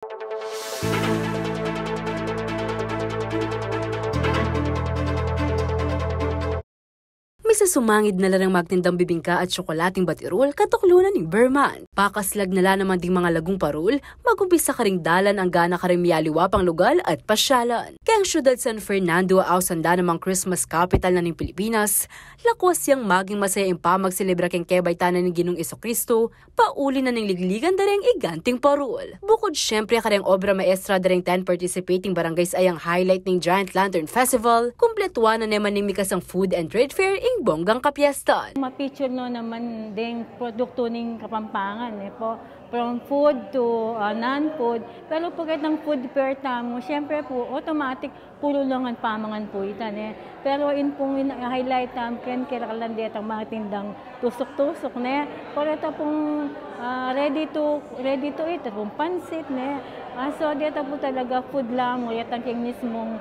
May sumangid na lang magtindang bibingka at tsokolating batirol katuklunan ni Berman. Pakaslag na naman ding mga lagong parol, magumpisa ka ring dalan ang gana ka rin miyaliwa pang lugal at pasyalan. Kaya ang syudad San Fernando au sanda namang Christmas capital na ng Pilipinas, lakwas yang maging masaya impa magselebra keng kebay tanan ng Ginong Jesucristo, pauli na ng ligligan dareng iganting parol. Bukod syempre ka rin obra maestra dareng 10 participating barangays ay ang highlight ng Giant Lantern Festival, kumpletuan na naman ng mikasang food and trade fair bonggang kapiestan. Ma-picture no naman ding produkto ng Kapampangan po, from food to non-food. Pero pagkat ng food fair tamo, syempre po automatic puro lang ang pamangan po itan Pero in pong highlight ken kailangan ang mga tindang tusok-tusok Pero ito pong ready to eat, pong pansit so dito po talaga food lang mo yatang king mismong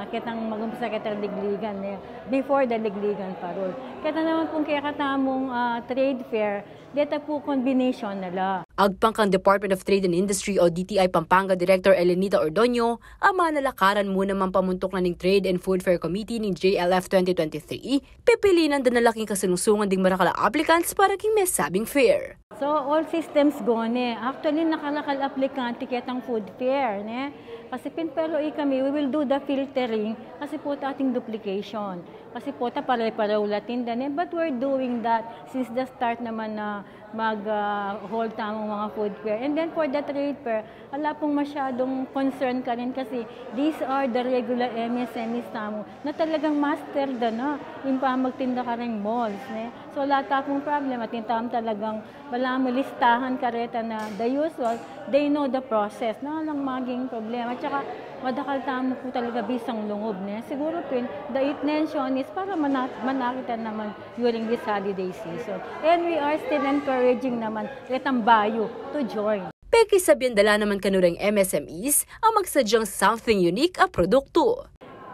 kitang magumpisa kitang ligligan before the ligligan parol. Kita naman pong kaya katamong trade fair, dito po combination nala. Agpang kang Department of Trade and Industry o DTI Pampanga Director Elenita Ordoño, ang manalakaran muna man pamuntok na ng Trade and Food Fair Committee ng JLF 2023, pipilinan din na laking kasunungsungan ding marakala applicants para king mesabing fair. So all systems go Actually nakalakal aplikante kitang food fair Kasi pero kami, we will do the filtering kasi po ating duplication. Kasi po pare-pareho latin but we're doing that since the start naman na mag-hold tamang mga food fair. And then for the trade fair, wala pong masyadong concern ka rin kasi these are the regular MSMEs tamo na talagang master yung magtinda ka rin malls. So wala pong problem at yung talagang wala mo listahan kareta na the usual, they know the process. Lang maging problema. At saka madakal tamo po talaga bisang lungob. Siguro the intention is para manakita naman during this holiday season. And we are still encouraging naman itang bayo to join. Peki sabihin dala naman kanurang MSMEs ang magsadyang something unique a produkto.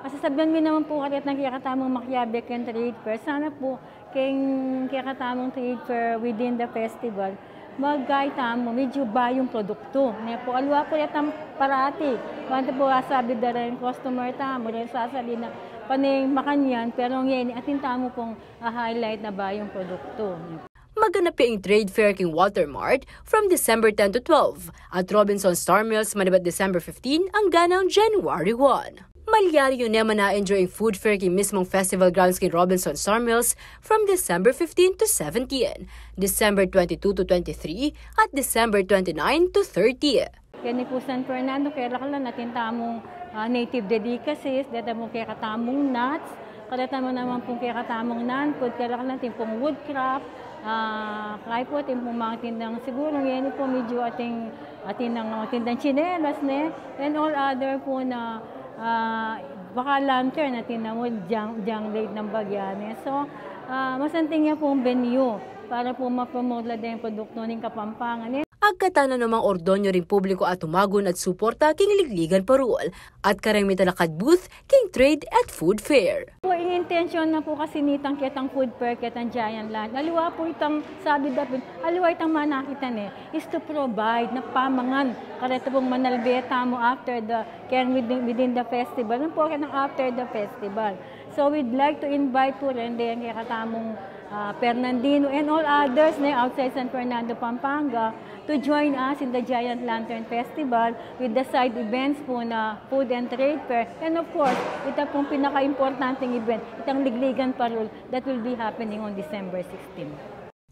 Kasi sabihan mo naman po karit ng kiyakatamang makiabek and trade fair. Sana po kiyakatamang trade fair within the festival, magkaitamo, medyo ba yung produkto. Po, alwa po yatang parati. Wante po sabi da rin customer tamo, rin sasali na panay makanyan, pero ngayon, atin tamo pong highlight na ba yung produkto. Maganap yung trade fair king Walter Mart from December 10 to 12 at Robinson Star Mills manibat December 15 ang ganang January 1. Malyari yun naman na-enjoy yung food fair king mismong festival grounds king Robinson Star Mills from December 15 to 17, December 22 to 23 at December 29 to 30. Yan po San Fernando, kaya lang natin tamong native delicacies, dito mo kaya katamong nuts, kaya naman pong kaya katamong non-food, kaya lang natin pong woodcraft, kaya po ating pong mga tindang siguro, yan po medyo ating tindang chinelas, and all other po na baka lantern natin na mo jang late ng bagyan. So, masanting niya pong venue para po ma-promote lang yung produkto ng Kapampangan. Agkatana namang Ordoño ring publiko at tumagon at suporta king ligligan parol at karami talakad booth king trade at food fair. Po, yung intention na po kasi nitang kitang food fair, kitang Giant Land. Aliwa po itang sabi dapat, aliwa itang manakitan is to provide na pamangan kareta pong manalbeta mo after the within the festival. Ano po kitang after the festival. So we'd like to invite po rin din kaya katamong Fernandino and all others outside San Fernando, Pampanga to join us in the Giant Lantern Festival with the side events po na food and trade fair. And of course, ito pong pinaka-importanting event, itang ligligan parol that will be happening on December 16.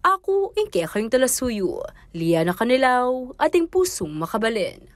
Ako, Ingkekang Talasuyo, Liana Canilaw, ating pusong makabalin.